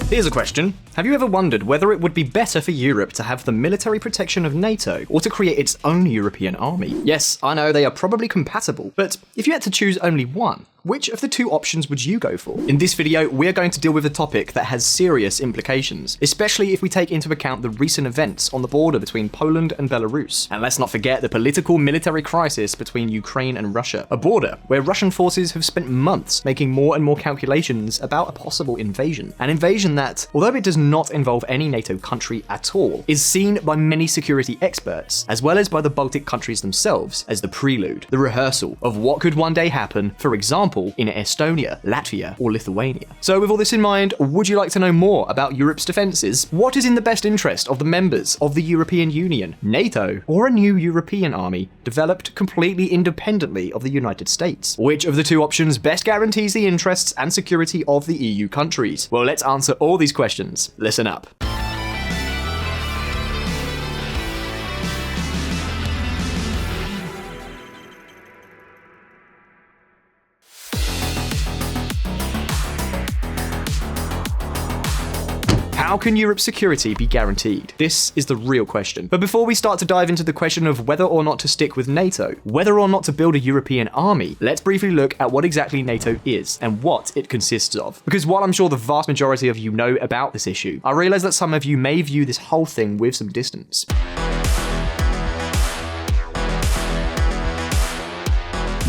Here's a question. Have you ever wondered whether it would be better for Europe to have the military protection of NATO or to create its own European army? Yes, I know they are probably compatible, but if you had to choose only one, which of the two options would you go for? In this video, we're going to deal with a topic that has serious implications, especially if we take into account the recent events on the border between Poland and Belarus. And let's not forget the political military crisis between Ukraine and Russia, a border where Russian forces have spent months making more and more calculations about a possible invasion. An invasion that, although it does not involve any NATO country at all, is seen by many security experts, as well as by the Baltic countries themselves, as the prelude, the rehearsal of what could one day happen, for example, in Estonia, Latvia, or Lithuania. So with all this in mind, would you like to know more about Europe's defences? What is in the best interest of the members of the European Union, NATO, or a new European army developed completely independently of the United States? Which of the two options best guarantees the interests and security of the EU countries? Well, let's answer all these questions. Listen up. How can Europe's security be guaranteed? This is the real question. But before we start to dive into the question of whether or not to stick with NATO, whether or not to build a European army, let's briefly look at what exactly NATO is and what it consists of. Because while I'm sure the vast majority of you know about this issue, I realize that some of you may view this whole thing with some distance.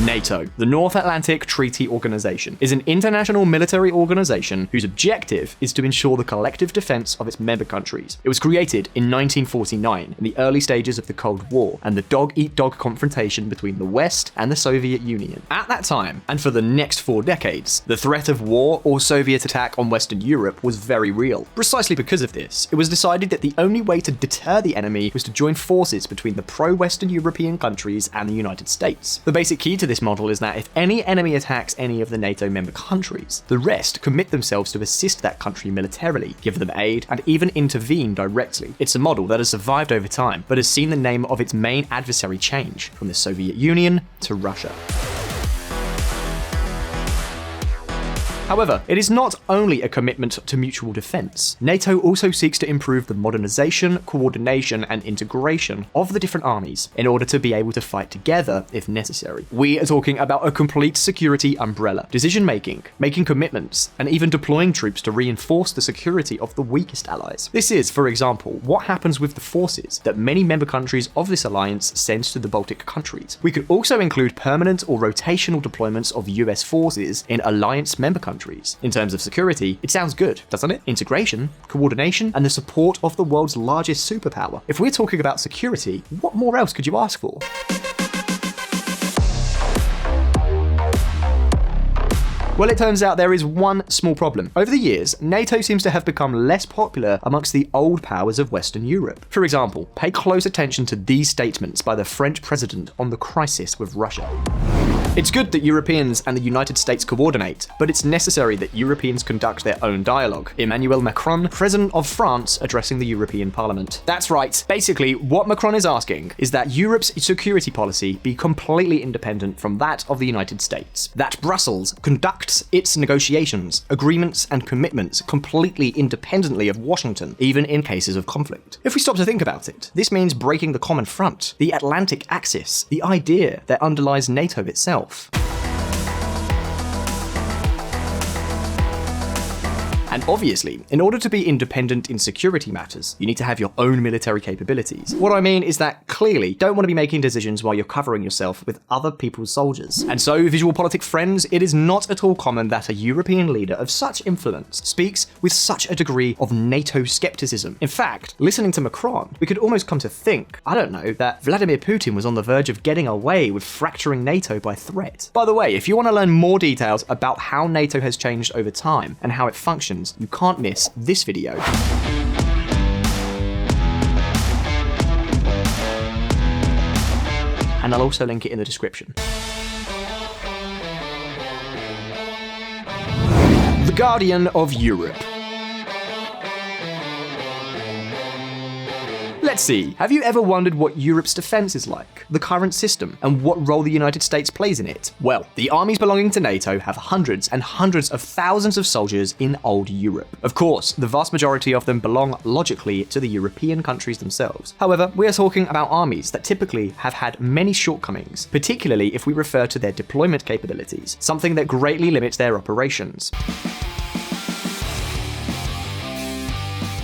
NATO, the North Atlantic Treaty Organization, is an international military organization whose objective is to ensure the collective defense of its member countries. It was created in 1949, in the early stages of the Cold War, and the dog-eat-dog confrontation between the West and the Soviet Union. At that time, and for the next 4 decades, the threat of war or Soviet attack on Western Europe was very real. Precisely because of this, it was decided that the only way to deter the enemy was to join forces between the pro-Western European countries and the United States. The basic key to this model is that if any enemy attacks any of the NATO member countries, the rest commit themselves to assist that country militarily, give them aid, and even intervene directly. It's a model that has survived over time, but has seen the name of its main adversary change from the Soviet Union to Russia. However, it is not only a commitment to mutual defense. NATO also seeks to improve the modernization, coordination, and integration of the different armies in order to be able to fight together if necessary. We are talking about a complete security umbrella, decision-making, making commitments, and even deploying troops to reinforce the security of the weakest allies. This is, for example, what happens with the forces that many member countries of this alliance send to the Baltic countries. We could also include permanent or rotational deployments of US forces in alliance member countries. In terms of security, it sounds good, doesn't it? Integration, coordination, and the support of the world's largest superpower. If we're talking about security, what more else could you ask for? Well, it turns out there is one small problem. Over the years, NATO seems to have become less popular amongst the old powers of Western Europe. For example, pay close attention to these statements by the French president on the crisis with Russia. It's good that Europeans and the United States coordinate, but it's necessary that Europeans conduct their own dialogue. Emmanuel Macron, President of France, addressing the European Parliament. That's right. Basically, what Macron is asking is that Europe's security policy be completely independent from that of the United States. That Brussels conducts its negotiations, agreements, and commitments completely independently of Washington, even in cases of conflict. If we stop to think about it, this means breaking the common front, the Atlantic axis, the idea that underlies NATO itself. And obviously, in order to be independent in security matters, you need to have your own military capabilities. What I mean is that clearly you don't want to be making decisions while you're covering yourself with other people's soldiers. And so, VisualPolitik friends, it is not at all common that a European leader of such influence speaks with such a degree of NATO skepticism. In fact, listening to Macron, we could almost come to think, I don't know, that Vladimir Putin was on the verge of getting away with fracturing NATO by threat. By the way, if you want to learn more details about how NATO has changed over time and how it functions, you can't miss this video. And I'll also link it in the description. The Guardian of Europe. Let's Let's see, have you ever wondered what Europe's defense is like, the current system, and what role the United States plays in it? Well, the armies belonging to NATO have hundreds and hundreds of thousands of soldiers in old Europe. Of course, the vast majority of them belong logically to the European countries themselves. However, we are talking about armies that typically have had many shortcomings, particularly if we refer to their deployment capabilities, something that greatly limits their operations.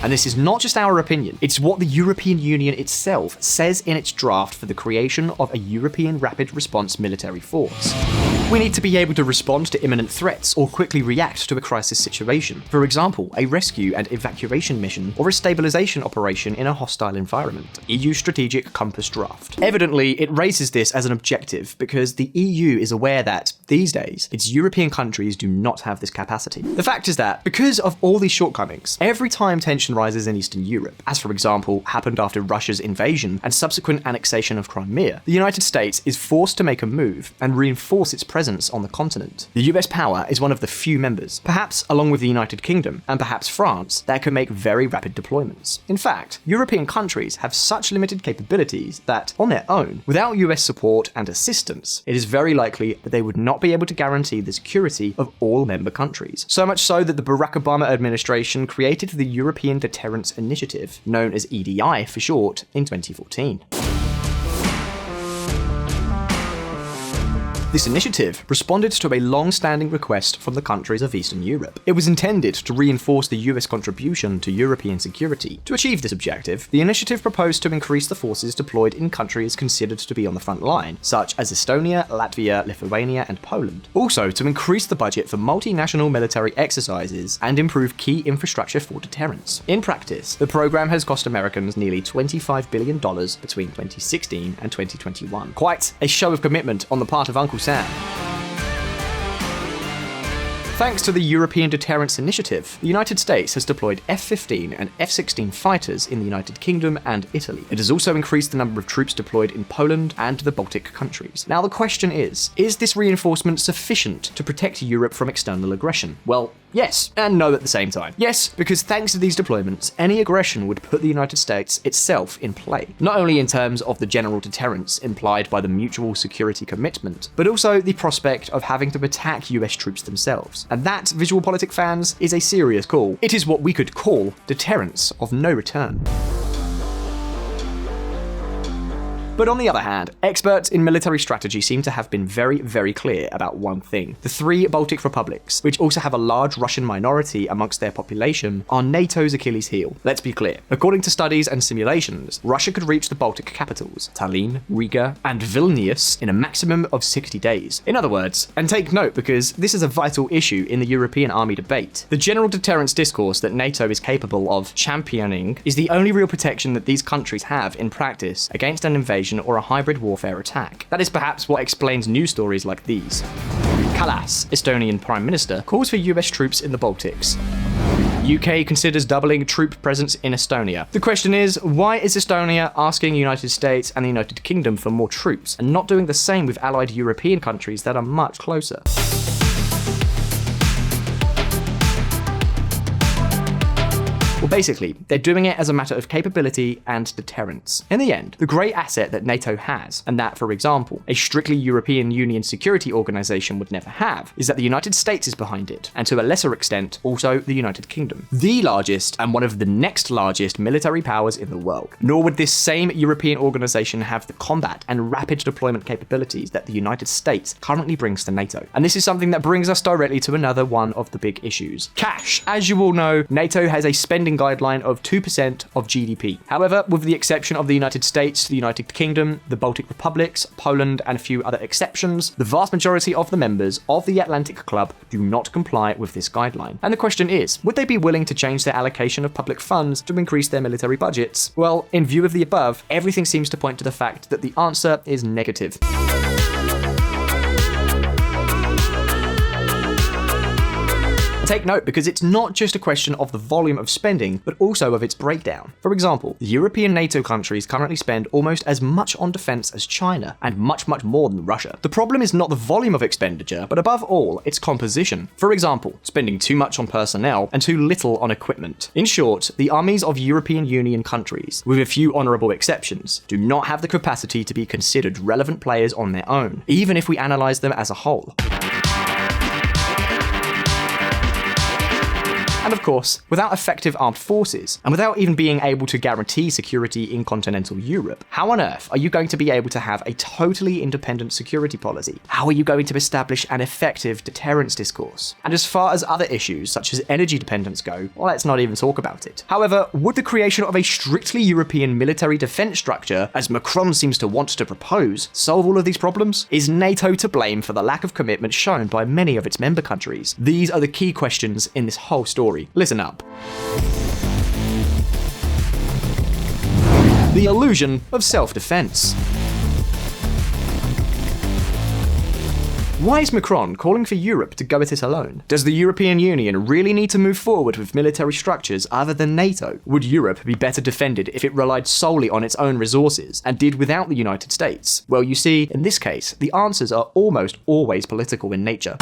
And this is not just our opinion, it's what the European Union itself says in its draft for the creation of a European Rapid Response Military Force. We need to be able to respond to imminent threats or quickly react to a crisis situation. For example, a rescue and evacuation mission or a stabilization operation in a hostile environment. EU Strategic Compass Draft. Evidently, it raises this as an objective because the EU is aware that, these days, its European countries do not have this capacity. The fact is that, because of all these shortcomings, every time tension rises in Eastern Europe, as for example happened after Russia's invasion and subsequent annexation of Crimea, the United States is forced to make a move and reinforce its presence on the continent. The US power is one of the few members, perhaps along with the United Kingdom and perhaps France, that can make very rapid deployments. In fact, European countries have such limited capabilities that, on their own, without US support and assistance, it is very likely that they would not be able to guarantee the security of all member countries. So much so that the Barack Obama administration created the European Deterrence Initiative, known as EDI for short, in 2014. This initiative responded to a long-standing request from the countries of Eastern Europe. It was intended to reinforce the US contribution to European security. To achieve this objective, the initiative proposed to increase the forces deployed in countries considered to be on the front line, such as Estonia, Latvia, Lithuania, and Poland. Also, to increase the budget for multinational military exercises and improve key infrastructure for deterrence. In practice, the program has cost Americans nearly $25 billion between 2016 and 2021. Quite a show of commitment on the part of Uncle Sam. Thanks to the European Deterrence Initiative, the United States has deployed F-15 and F-16 fighters in the United Kingdom and Italy. It has also increased the number of troops deployed in Poland and the Baltic countries. Now the question is this reinforcement sufficient to protect Europe from external aggression? Well, yes, and no at the same time. Yes, because thanks to these deployments, any aggression would put the United States itself in play. Not only in terms of the general deterrence implied by the mutual security commitment, but also the prospect of having to attack US troops themselves. And that, VisualPolitik fans, is a serious call. It is what we could call deterrence of no return. But on the other hand, experts in military strategy seem to have been very, very clear about one thing. The three Baltic republics, which also have a large Russian minority amongst their population, are NATO's Achilles heel. Let's be clear. According to studies and simulations, Russia could reach the Baltic capitals, Tallinn, Riga, and Vilnius, in a maximum of 60 days. In other words, and take note because this is a vital issue in the European army debate, the general deterrence discourse that NATO is capable of championing is the only real protection that these countries have in practice against an invasion or a hybrid warfare attack. That is perhaps what explains news stories like these. Kallas, Estonian Prime Minister, calls for US troops in the Baltics. UK considers doubling troop presence in Estonia. The question is, why is Estonia asking the United States and the United Kingdom for more troops and not doing the same with allied European countries that are much closer? Well, basically, they're doing it as a matter of capability and deterrence. In the end, the great asset that NATO has, and that, for example, a strictly European Union security organization would never have, is that the United States is behind it, and to a lesser extent, also the United Kingdom. The largest and one of the next largest military powers in the world. Nor would this same European organization have the combat and rapid deployment capabilities that the United States currently brings to NATO. And this is something that brings us directly to another one of the big issues. Cash. As you all know, NATO has a spending guideline of 2% of GDP. However, with the exception of the United States, the United Kingdom, the Baltic republics, Poland, and a few other exceptions, the vast majority of the members of the Atlantic Club do not comply with this guideline. And the question is, would they be willing to change their allocation of public funds to increase their military budgets? Well, in view of the above, everything seems to point to the fact that the answer is negative. Take note, because it's not just a question of the volume of spending, but also of its breakdown. For example, the European NATO countries currently spend almost as much on defense as China, and much more than Russia. The problem is not the volume of expenditure, but above all, its composition. For example, spending too much on personnel and too little on equipment. In short, the armies of European Union countries, with a few honourable exceptions, do not have the capacity to be considered relevant players on their own, even if we analyse them as a whole. And of course, without effective armed forces, and without even being able to guarantee security in continental Europe, how on earth are you going to be able to have a totally independent security policy? How are you going to establish an effective deterrence discourse? And as far as other issues, such as energy dependence go, well, let's not even talk about it. However, would the creation of a strictly European military defense structure, as Macron seems to want to propose, solve all of these problems? Is NATO to blame for the lack of commitment shown by many of its member countries? These are the key questions in this whole story. Listen up. The illusion of self-defense. Why is Macron calling for Europe to go at it alone? Does the European Union really need to move forward with military structures other than NATO? Would Europe be better defended if it relied solely on its own resources and did without the United States? Well, you see, in this case, the answers are almost always political in nature.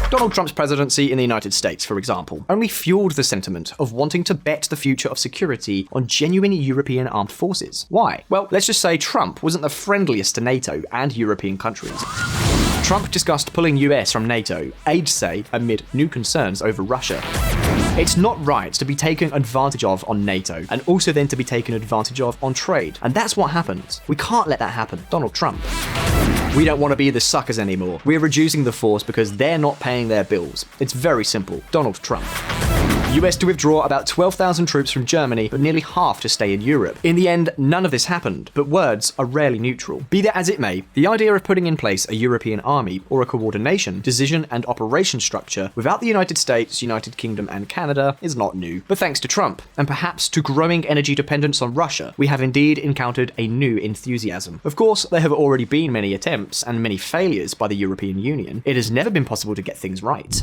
Donald Trump's presidency in the United States, for example, only fueled the sentiment of wanting to bet the future of security on genuine European armed forces. Why? Well, let's just say Trump wasn't the friendliest to NATO and European countries. Trump discussed pulling US from NATO, aides say, amid new concerns over Russia. It's not right to be taken advantage of on NATO, and also then to be taken advantage of on trade. And that's what happens. We can't let that happen. Donald Trump. We don't want to be the suckers anymore. We're reducing the force because they're not paying their bills. It's very simple. Donald Trump. US to withdraw about 12,000 troops from Germany, but nearly half to stay in Europe. In the end, none of this happened, but words are rarely neutral. Be that as it may, the idea of putting in place a European army, or a coordination, decision and operation structure without the United States, United Kingdom and Canada is not new. But thanks to Trump, and perhaps to growing energy dependence on Russia, we have indeed encountered a new enthusiasm. Of course, there have already been many attempts and many failures by the European Union. It has never been possible to get things right.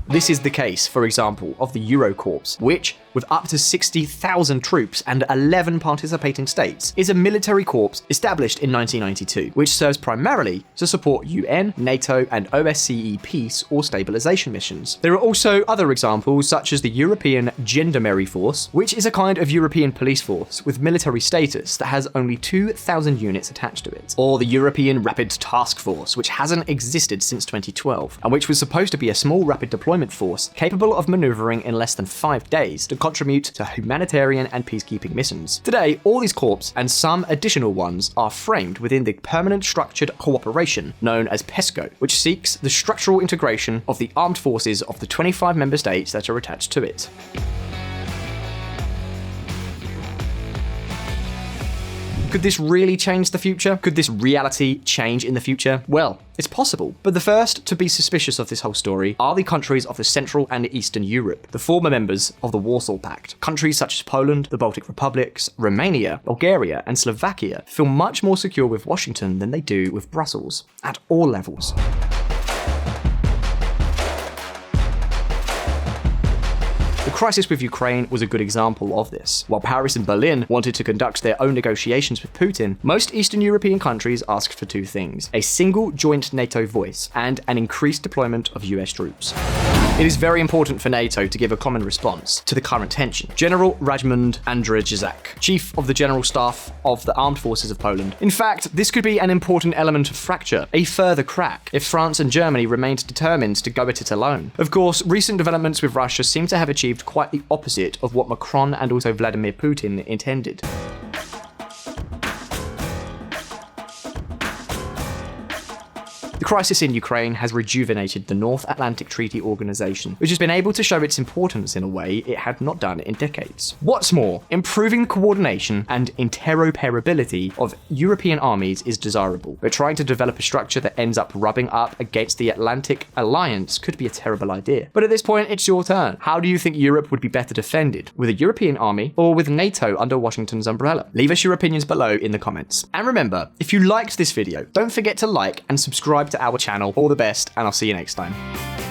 This is the case, for example, of the Eurocorps, which, with up to 60,000 troops and 11 participating states, is a military corps established in 1992, which serves primarily to support UN, NATO, and OSCE peace or stabilization missions. There are also other examples, such as the European Gendarmerie Force, which is a kind of European police force with military status that has only 2,000 units attached to it, or the European Rapid Task Force, which hasn't existed since 2012, and which was supposed to be a small rapid deployment force capable of maneuvering in less than 5 days to contribute to humanitarian and peacekeeping missions. Today, all these corps and some additional ones are framed within the permanent structured cooperation known as PESCO, which seeks the structural integration of the armed forces of the 25 member states that are attached to it. Could this really change the future? Could this reality change in the future? Well, it's possible. But the first to be suspicious of this whole story are the countries of the Central and Eastern Europe, the former members of the Warsaw Pact. Countries such as Poland, the Baltic Republics, Romania, Bulgaria, and Slovakia feel much more secure with Washington than they do with Brussels, at all levels. The crisis with Ukraine was a good example of this. While Paris and Berlin wanted to conduct their own negotiations with Putin, most Eastern European countries asked for two things: a single joint NATO voice and an increased deployment of US troops. It is very important for NATO to give a common response to the current tension. General Rajmund Andrzejczak, Chief of the General Staff of the Armed Forces of Poland. In fact, this could be an important element of fracture, a further crack, if France and Germany remained determined to go at it alone. Of course, recent developments with Russia seem to have achieved quite the opposite of what Macron and also Vladimir Putin intended. The crisis in Ukraine has rejuvenated the North Atlantic Treaty Organization, which has been able to show its importance in a way it had not done in decades. What's more, improving the coordination and interoperability of European armies is desirable, but trying to develop a structure that ends up rubbing up against the Atlantic Alliance could be a terrible idea. But at this point, it's your turn. How do you think Europe would be better defended? With a European army or with NATO under Washington's umbrella? Leave us your opinions below in the comments. And remember, if you liked this video, don't forget to like and subscribe to our channel. All the best, and I'll see you next time.